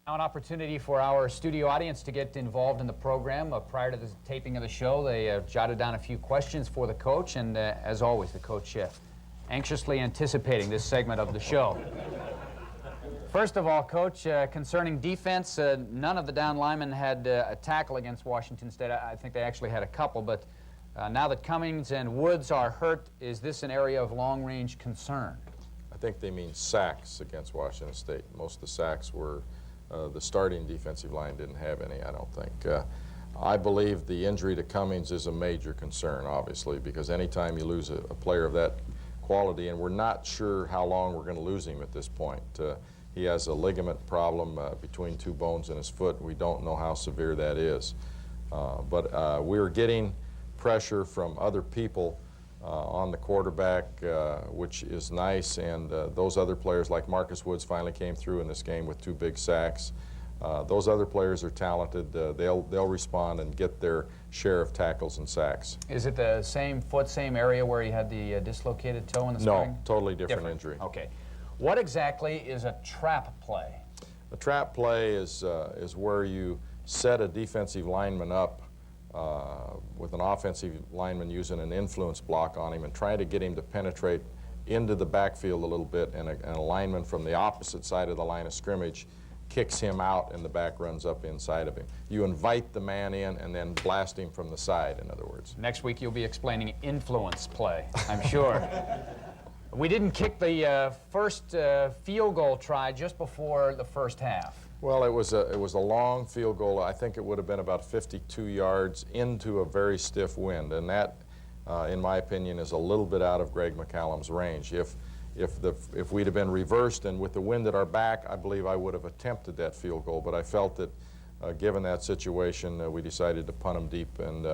Now an opportunity for our studio audience to get involved in the program. Prior to the taping of the show, they jotted down a few questions for the coach, and as always, the coach anxiously anticipating this segment of the show. First of all, Coach, concerning defense, none of the down linemen had a tackle against Washington State. I think they actually had a couple, but now that Cummings and Woods are hurt, is this an area of long-range concern? I think they mean sacks against Washington State. Most of the sacks were the starting defensive line didn't have any, I don't think. I believe the injury to Cummings is a major concern, obviously, because anytime you lose a player of that quality, and we're not sure how long we're going to lose him at this point. He has a ligament problem between two bones in his foot. We don't know how severe that is. But we're getting pressure from other people on the quarterback, which is nice, and those other players like Marcus Woods finally came through in this game with 2 big sacks. Those other players are talented. They'll respond and get their share of tackles and sacks. Is it the same foot, same area where he had the dislocated toe in the spring? No, totally different injury. Okay. What exactly is a trap play? A trap play is where you set a defensive lineman up with an offensive lineman using an influence block on him and try to get him to penetrate into the backfield a little bit, and a lineman from the opposite side of the line of scrimmage kicks him out and the back runs up inside of him. You invite the man in and then blast him from the side, in other words. Next week you'll be explaining influence play, I'm sure. We didn't kick the first field goal try just before the first half. Well, it was a long field goal. I think it would have been about 52 yards into a very stiff wind, and that, in my opinion, is a little bit out of Greg McCallum's range. If we'd have been reversed and with the wind at our back, I believe I would have attempted that field goal. But I felt that, given that situation, we decided to punt him deep, and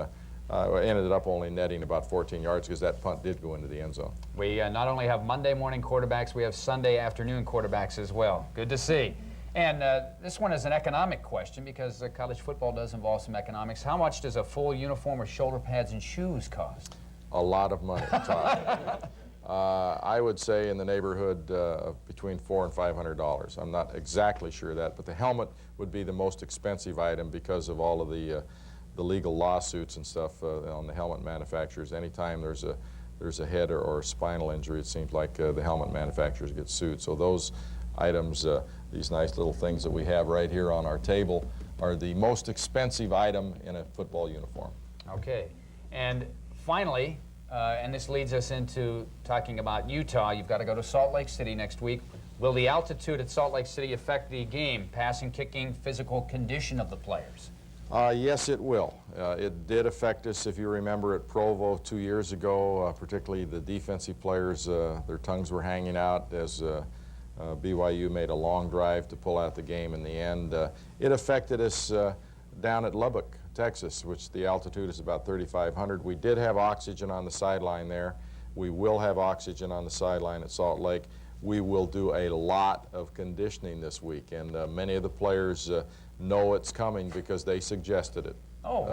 ended up only netting about 14 yards because that punt did go into the end zone. We not only have Monday morning quarterbacks, we have Sunday afternoon quarterbacks as well. Good to see. And this one is an economic question because college football does involve some economics. How much does a full uniform or shoulder pads and shoes cost? A lot of money, Todd. I would say in the neighborhood of between $400 and $500. I'm not exactly sure of that, but the helmet would be the most expensive item because of all of the legal lawsuits and stuff on the helmet manufacturers. Anytime there's a head or a spinal injury, it seems like the helmet manufacturers get sued. So those items, these nice little things that we have right here on our table, are the most expensive item in a football uniform. Okay. And finally, and this leads us into talking about Utah. You've got to go to Salt Lake City next week. Will the altitude at Salt Lake City affect the game, passing, kicking, physical condition of the players? Yes, it will. It did affect us, if you remember, at Provo 2 years ago, particularly the defensive players. Their tongues were hanging out as BYU made a long drive to pull out the game in the end. It affected us down at Lubbock, Texas, which the altitude is about 3,500. We did have oxygen on the sideline there. We will have oxygen on the sideline at Salt Lake. We will do a lot of conditioning this week, and many of the players know it's coming because they suggested it.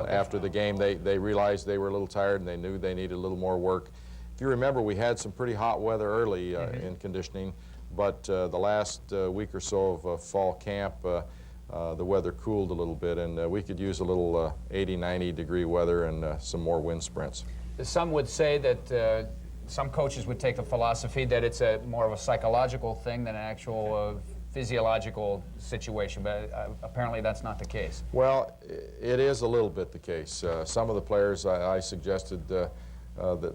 After the game, they realized they were a little tired and they knew they needed a little more work. If you remember, we had some pretty hot weather early in conditioning, but the last week or so of fall camp, the weather cooled a little bit, and we could use a little 80, 90 degree weather and some more wind sprints. Some would say that some coaches would take the philosophy that it's more of a psychological thing than an actual physiological situation, but apparently that's not the case. Well, it is a little bit the case. Some of the players I suggested that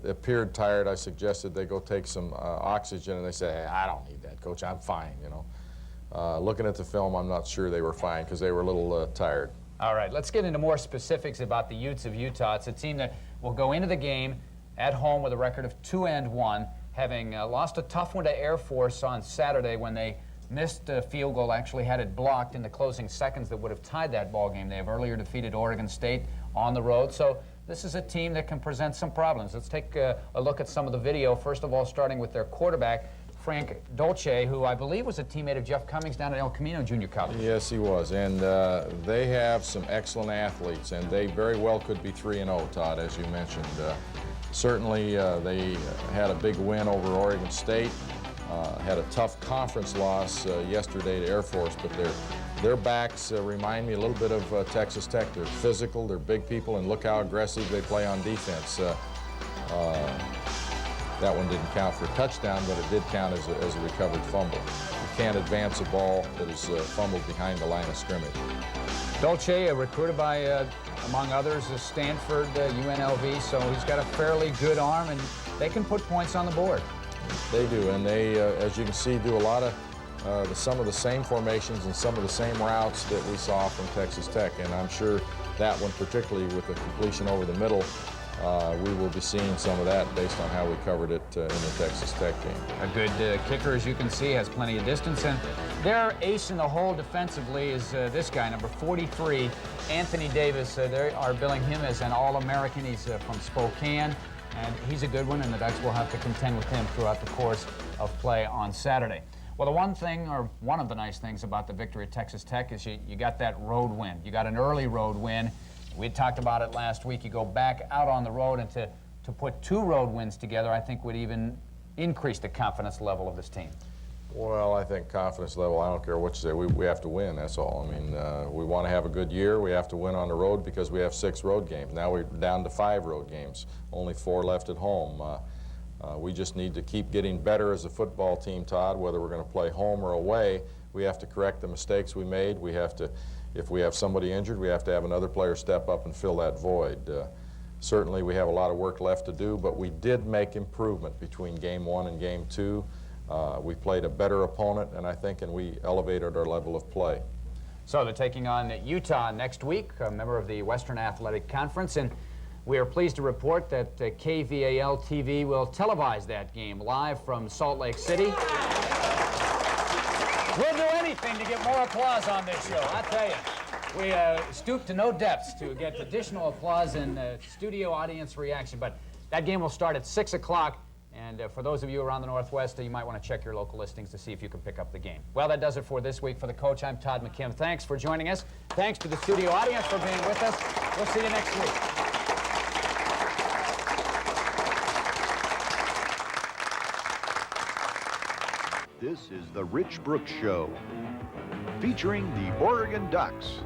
appeared tired, I suggested they go take some oxygen, and they say, hey, I don't need that, Coach, I'm fine, you know. Looking at the film, I'm not sure they were fine because they were a little tired. All right, let's get into more specifics about the Utes of Utah. It's a team that will go into the game at home with a record of 2-1, having lost a tough one to Air Force on Saturday when they missed a field goal, actually had it blocked in the closing seconds that would have tied that ball game. They have earlier defeated Oregon State on the road, so this is a team that can present some problems. Let's take a look at some of the video, first of all starting with their quarterback, Frank Dolce, who I believe was a teammate of Jeff Cummings down at El Camino Junior College. Yes, he was, and they have some excellent athletes, and they very well could be 3-0, Todd, as you mentioned. Certainly, they had a big win over Oregon State, had a tough conference loss yesterday to Air Force, but Their backs remind me a little bit of Texas Tech. They're physical, they're big people, and look how aggressive they play on defense. That one didn't count for a touchdown, but it did count as a recovered fumble. You can't advance a ball that is fumbled behind the line of scrimmage. Dolce, recruited by, among others, Stanford, UNLV, so he's got a fairly good arm, and they can put points on the board. They do, and they, as you can see, do a lot of some of the same formations and some of the same routes that we saw from Texas Tech, and I'm sure that one, particularly with the completion over the middle, we will be seeing some of that based on how we covered it in the Texas Tech game. A good kicker, as you can see, has plenty of distance, and their ace in the hole defensively is this guy, number 43, Anthony Davis. They are billing him as an All-American. He's from Spokane, and he's a good one, and the Ducks will have to contend with him throughout the course of play on Saturday. Well, the one thing, or one of the nice things about the victory at Texas Tech is you got that road win. You got an early road win. We talked about it last week. You go back out on the road, and to put 2 road wins together, I think would even increase the confidence level of this team. Well, I think confidence level, I don't care what you say, we have to win, that's all. I mean, we want to have a good year. We have to win on the road because we have 6 road games. Now we're down to 5 road games, only 4 left at home. We just need to keep getting better as a football team, Todd, whether we're going to play home or away. We have to correct the mistakes we made. We have to, if we have somebody injured, we have to have another player step up and fill that void. Certainly we have a lot of work left to do, but we did make improvement between game 1 and game 2. We played a better opponent, and I think, and we elevated our level of play. So they're taking on Utah next week, a member of the Western Athletic Conference, and we are pleased to report that KVAL TV will televise that game live from Salt Lake City. We'll do anything to get more applause on this show, I tell you. We stoop to no depths to get additional applause and studio audience reaction, but that game will start at 6 o'clock, and for those of you around the Northwest, you might want to check your local listings to see if you can pick up the game. Well, that does it for this week. For the coach, I'm Todd McKim. Thanks for joining us. Thanks to the studio audience for being with us. We'll see you next week. This is the Rich Brooks Show, featuring the Oregon Ducks.